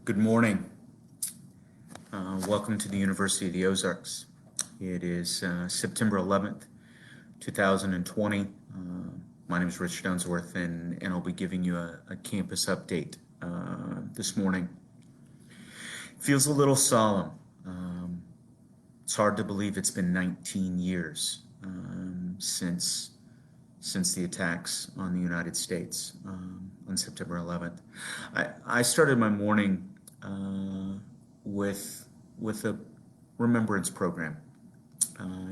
Good morning. Welcome to the University of the Ozarks. It is September 11th, 2020. My name is Rich Dunsworth, and I'll be giving you a campus update this morning. Feels a little solemn. It's hard to believe it's been 19 years since the attacks on the United States on September 11th. I started my morning with a remembrance program.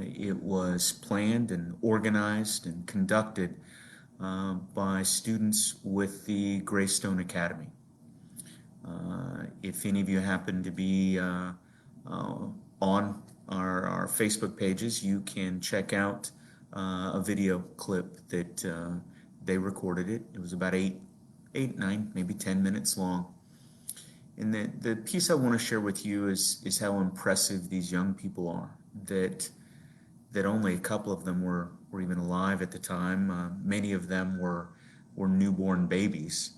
It was planned and organized and conducted by students with the Greystone Academy. If any of you happen to be on our Facebook pages, you can check out a video clip that they recorded it. It was about 9, maybe 10 minutes long. And the piece I want to share with you is how impressive these young people are, that only a couple of them were even alive at the time. Many of them were newborn babies,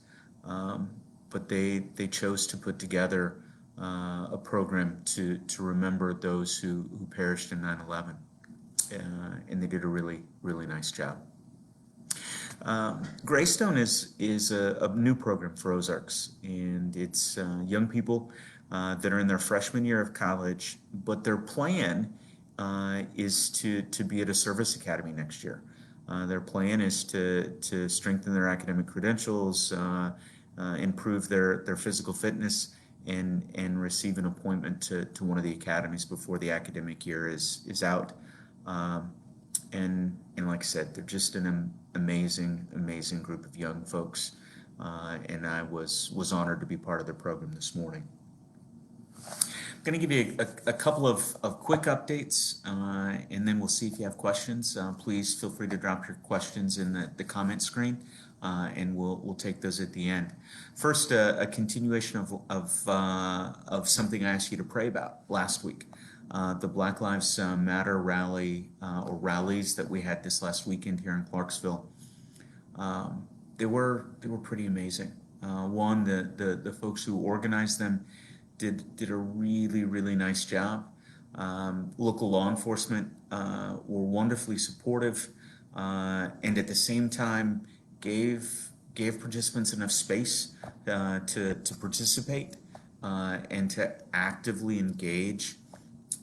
but they chose to put together a program to remember those who perished in 9/11, and they did a really, really nice job. Greystone is a new program for Ozarks, and it's young people that are in their freshman year of college, but their plan is to be at a service academy next year. Their plan is to strengthen their academic credentials, improve their physical fitness, and receive an appointment to one of the academies before the academic year is out. And like I said, they're just an amazing group of young folks, and I was honored to be part of their program this morning. I'm going to give you a couple of quick updates, and then we'll see if you have questions. Please feel free to drop your questions in the comment screen, and we'll take those at the end. First, a continuation of something I asked you to pray about last week. The Black Lives Matter rally or rallies that we had this last weekend here in Clarksville, they were pretty amazing. One, the folks who organized them did a really nice job. Local law enforcement were wonderfully supportive, and at the same time gave participants enough space to participate and to actively engage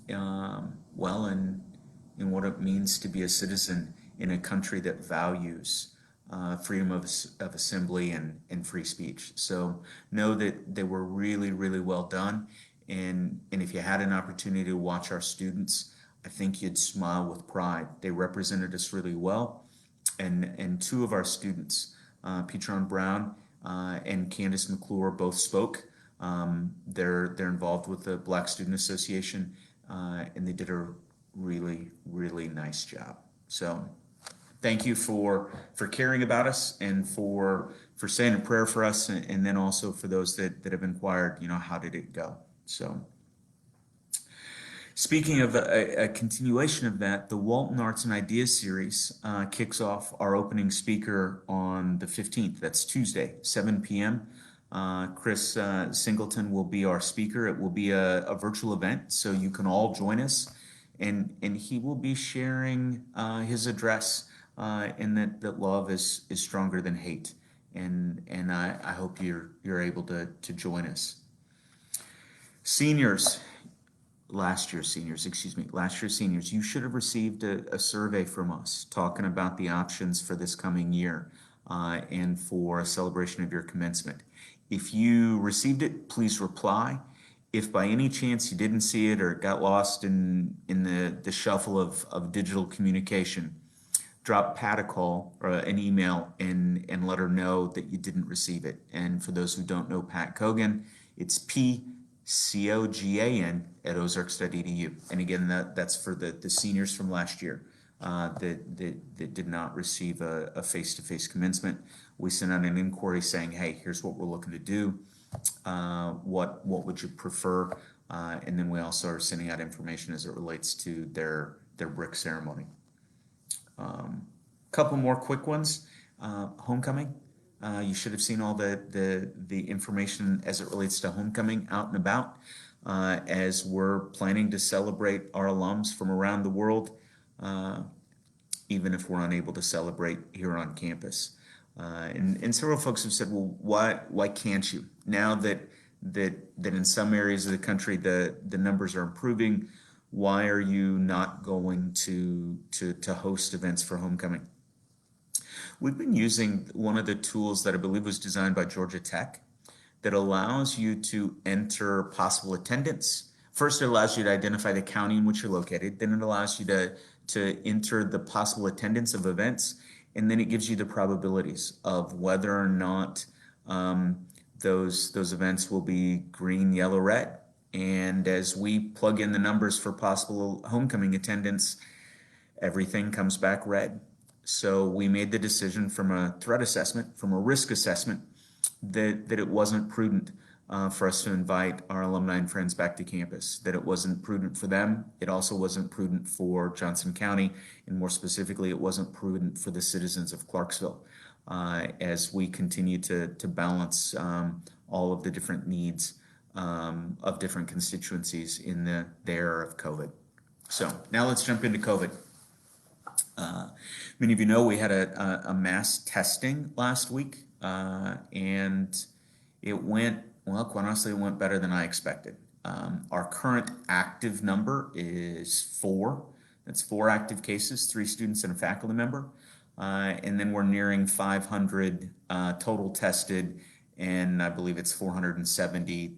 in what it means to be a citizen in a country that values freedom of assembly and free speech. So know that they were really well done, and if you had an opportunity to watch our students, I think you'd smile with pride. They represented us really well, and two of our students, Petron Brown and Candace McClure, both spoke. They're involved with the Black Student Association, and they did a really nice job. So thank you for caring about us, and for saying a prayer for us, and then also for those that have inquired, how did it go? So speaking of a continuation of that, the Walton Arts and Ideas series kicks off our opening speaker on the 15th. That's Tuesday, 7 p.m. Chris Singleton will be our speaker. It will be a virtual event, so you can all join us, and he will be sharing his address, and that love is stronger than hate, and I hope you're able to join us. Last year seniors, you should have received a survey from us talking about the options for this coming year, and for a celebration of your commencement. If you received it, please reply. If by any chance you didn't see it or got lost in the shuffle of digital communication, drop Pat a call or an email and let her know that you didn't receive it. And for those who don't know Pat Cogan, it's PCOGAN@ozarks.edu. And again, that's for the seniors from last year that did not receive a face-to-face commencement. We sent out an inquiry saying, hey, here's what we're looking to do. What would you prefer? And then we also are sending out information as it relates to their brick ceremony. Couple more quick ones. Homecoming. You should have seen all the information as it relates to homecoming out and about, as we're planning to celebrate our alums from around the world, uh, even if we're unable to celebrate here on campus. And several folks have said, well, why can't you? Now that in some areas of the country the numbers are improving, why are you not going to host events for homecoming? We've been using one of the tools that I believe was designed by Georgia Tech that allows you to enter possible attendance. First, it allows you to identify the county in which you're located. Then it allows you to enter the possible attendance of events. And then it gives you the probabilities of whether or not those events will be green, yellow, red. And as we plug in the numbers for possible homecoming attendance, everything comes back red. So we made the decision from a threat assessment, from a risk assessment, that it wasn't prudent for us to invite our alumni and friends back to campus, that it wasn't prudent for them. It also wasn't prudent for Johnson County, and more specifically, it wasn't prudent for the citizens of Clarksville, as we continue to balance all of the different needs of different constituencies in the era of COVID. So now let's jump into COVID. Many of you know we had a mass testing last week, and it went, well, quite honestly, it went better than I expected. Our current active number is 4. That's 4 active cases, 3 students and a faculty member. And then we're nearing 500 total tested, and I believe it's 470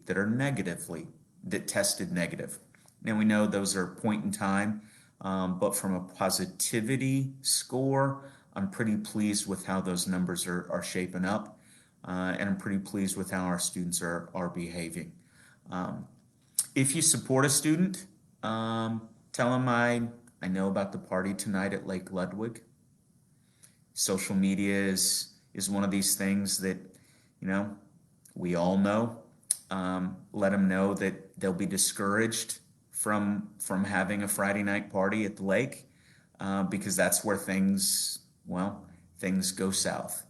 that tested negative. Now we know those are point in time. But from a positivity score, I'm pretty pleased with how those numbers are shaping up, and I'm pretty pleased with how our students are behaving. If you support a student, tell them I know about the party tonight at Lake Ludwig. Social media is one of these things that, we all know. Let them know that they'll be discouraged from having a Friday night party at the lake, because that's where things go south.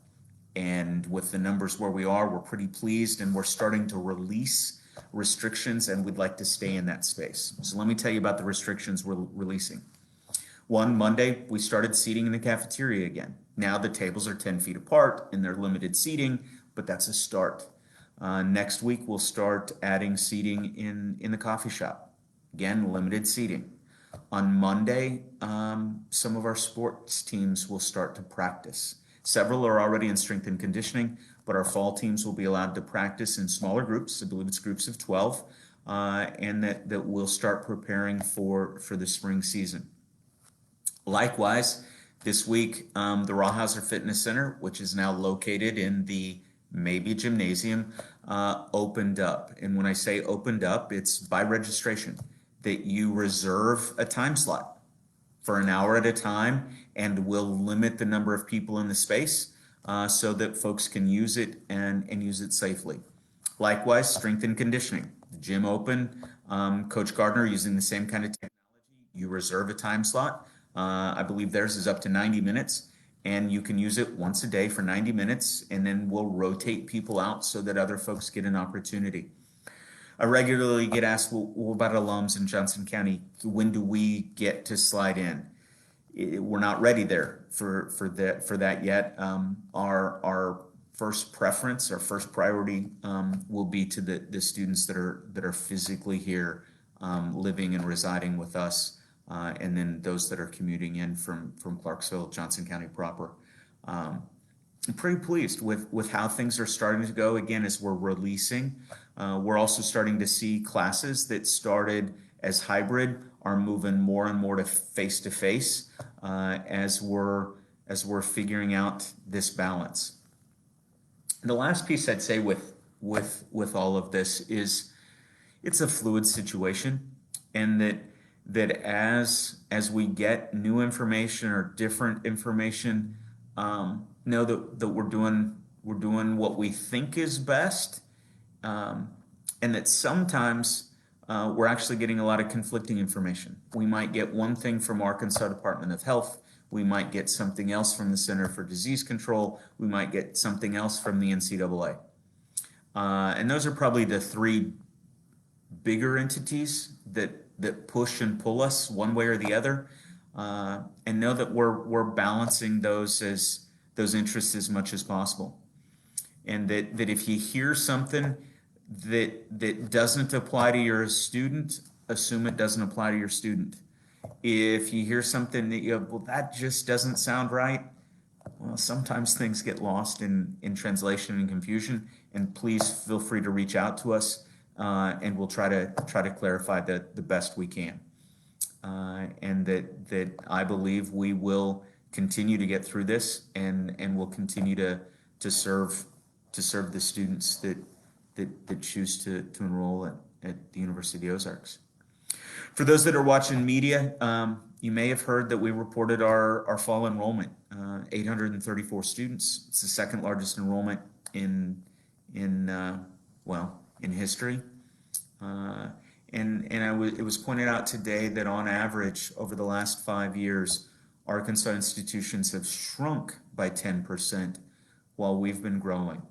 And with the numbers where we are, we're pretty pleased, and we're starting to release restrictions, and we'd like to stay in that space. So let me tell you about the restrictions we're releasing. One, Monday, we started seating in the cafeteria again. Now the tables are 10 feet apart and they're limited seating, but that's a start. Next week, we'll start adding seating in the coffee shop. Again, limited seating. On Monday, some of our sports teams will start to practice. Several are already in strength and conditioning, but our fall teams will be allowed to practice in smaller groups. I believe it's groups of 12, and that we'll start preparing for the spring season. Likewise, this week, the Rawhauser Fitness Center, which is now located in the Maybe Gymnasium, opened up. And when I say opened up, it's by registration, that you reserve a time slot for an hour at a time, and we'll limit the number of people in the space so that folks can use it and use it safely. Likewise, strength and conditioning, the gym open, Coach Gardner using the same kind of technology. You reserve a time slot. I believe theirs is up to 90 minutes, and you can use it once a day for 90 minutes, and then we'll rotate people out so that other folks get an opportunity. I regularly get asked, well, what about alums in Johnson County? When do we get to slide in? We're not ready there for that yet. Our first preference, our first priority will be to the students that are physically here, living and residing with us, and then those that are commuting in from Clarksville, Johnson County proper. I'm pretty pleased with how things are starting to go. Again, as we're releasing, we're also starting to see classes that started as hybrid are moving more and more to face as we're figuring out this balance. And the last piece I'd say with all of this is it's a fluid situation, and that as we get new information or different information, know that we're doing what we think is best, and that sometimes we're actually getting a lot of conflicting information. We might get one thing from Arkansas Department of Health, We might get something else from the Center for Disease Control. We might get something else from the NCAA. And those are probably the three bigger entities that push and pull us one way or the other. And know that we're balancing those interests as much as possible. And that if you hear something that doesn't apply to your student, assume it doesn't apply to your student. If you hear something that you have, well, that just doesn't sound right, well, sometimes things get lost in translation and confusion, and please feel free to reach out to us, and we'll try to clarify the best we can. And that I believe we will continue to get through this, and we'll continue to serve the students that choose to enroll at the University of the Ozarks. For those that are watching media, you may have heard that we reported our fall enrollment, 834 students. It's the second largest enrollment in history. It was pointed out today that on average over the last 5 years, Arkansas institutions have shrunk by 10% while we've been growing.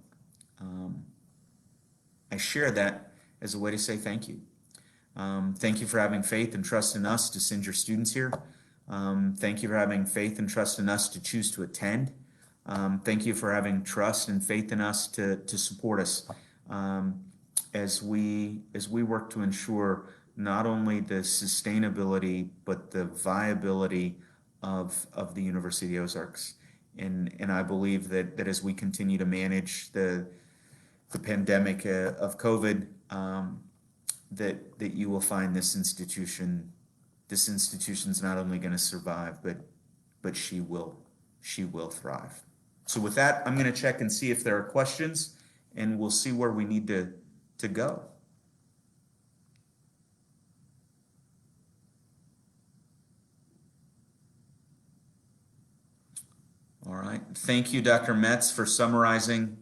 I share that as a way to say thank you. Thank you for having faith and trust in us to send your students here. Thank you for having faith and trust in us to choose to attend. Thank you for having trust and faith in us to support us as we work to ensure not only the sustainability but the viability of the University of Ozarks. And I believe that as we continue to manage the pandemic of COVID, that you will find this institution's not only going to survive, but she will thrive. So with that, I'm going to check and see if there are questions, and we'll see where we need to go. All right. Thank you, Dr. Metz, for summarizing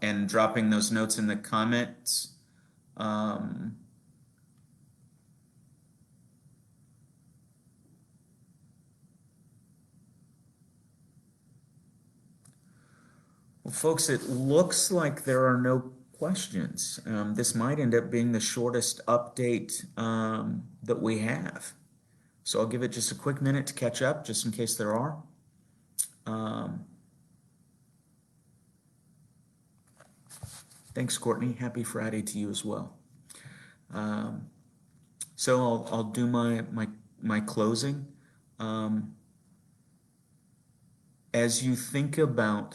and dropping those notes in the comments. Well, folks, it looks like there are no questions. This might end up being the shortest update that we have. So I'll give it just a quick minute to catch up, just in case there are. Thanks, Courtney. Happy Friday to you as well. So I'll do my closing. As you think about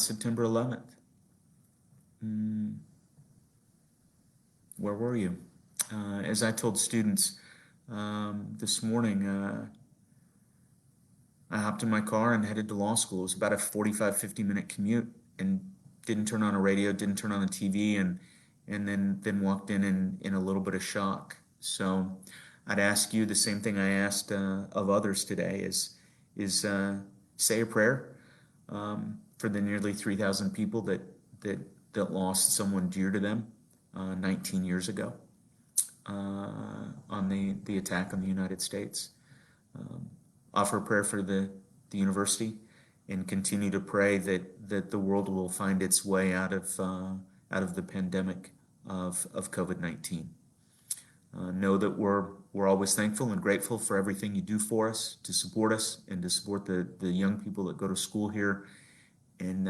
September 11th, where were you? As I told students this morning, I hopped in my car and headed to law school. It was about a 45-50 minute commute, and didn't turn on a radio, didn't turn on a TV, and then walked in a little bit of shock. So I'd ask you the same thing I asked of others today: is say a prayer for the nearly 3,000 people that lost someone dear to them 19 years ago on the attack on the United States. Offer a prayer for the university, and continue to pray that the world will find its way out of the pandemic of COVID-19. Know that we're always thankful and grateful for everything you do for us, to support us, and to support the young people that go to school here. And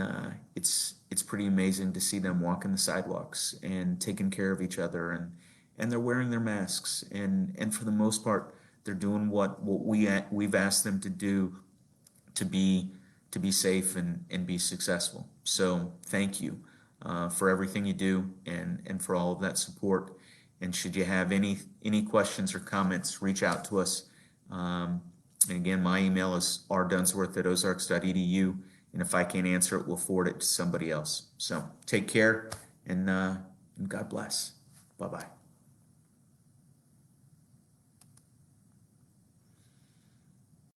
it's pretty amazing to see them walking the sidewalks and taking care of each other, and they're wearing their masks, and for the most part they're doing what we've asked them to do to be safe and be successful. So thank you for everything you do, and for all of that support. And should you have any questions or comments, reach out to us. And again, my email is rdunsworth@ozarks.edu. And if I can't answer it, we'll forward it to somebody else. So take care, and God bless. Bye-bye.